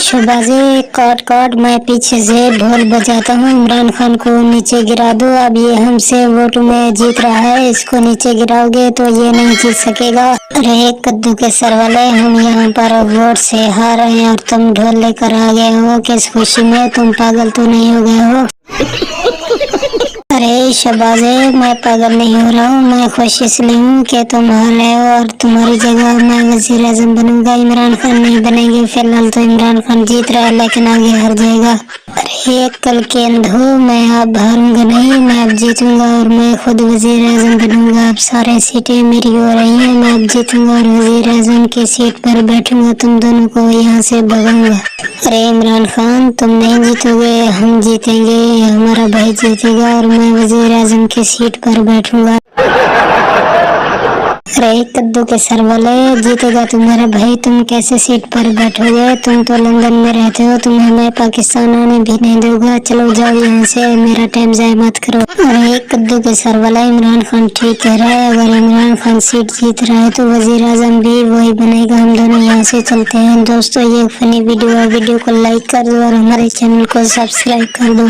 शहबाजी काट काट मैं पीछे से ढोल बजाता हूँ। इमरान खान को नीचे गिरा दो। अब ये हमसे वोट में जीत रहा है, इसको नीचे गिराओगे तो ये नहीं जीत सकेगा। अरे कद्दू के सर वाले, हम यहाँ पर वोट से हार रहे हैं और तुम ढोल लेकर आ गए हो किस खुशी में? तुम पागल तो नहीं हो गए हो? अरे शहबाजी, मैं पागल नहीं हो रहा हूँ, मैं खुश इसलिए हूँ कि तुम हार रहे हो और तुम्हारी जगह मैं वजीर आजम बनूंगा। इमरान खान नहीं बनेंगे। फिलहाल तो इमरान खान जीत रहा है लेकिन आगे हार जाएगा। अरे कल के अंधो, मैं अब हारूंगा नहीं, मैं अब जीतूंगा और मैं खुद वजीर आजम बनूंगा। अब सारे सीटें मेरी हो रही हैं, मैं अब जीतूंगा और वजीर आजम की सीट पर बैठूंगा। तुम दोनों को यहाँ से भगाऊंगा। अरे इमरान खान, तुम नहीं जीतोगे, हम जीतेंगे, हमारा भाई जीतेगा और मैं वजीर आजम की सीट पर बैठूंगा। अरे कद्दू के सर वाले, जीतेगा तुम्हारा भाई, तुम कैसे सीट पर बैठोगे? तुम तो लंदन में रहते हो, तुम्हें मैं पाकिस्तान आने भी नहीं दूंगा। चलो जाओ यहाँ से, मेरा टाइम जाया मत करो। अरे कद्दू के सर वाला, इमरान खान ठीक कह रहा है, अगर इमरान खान सीट जीत रहा है तो वजीर आजम भी वही बनेगा। हम दोनों यहाँ से चलते हैं। दोस्तों ये फनी वीडियो को लाइक कर दो और हमारे चैनल को सब्सक्राइब कर दो।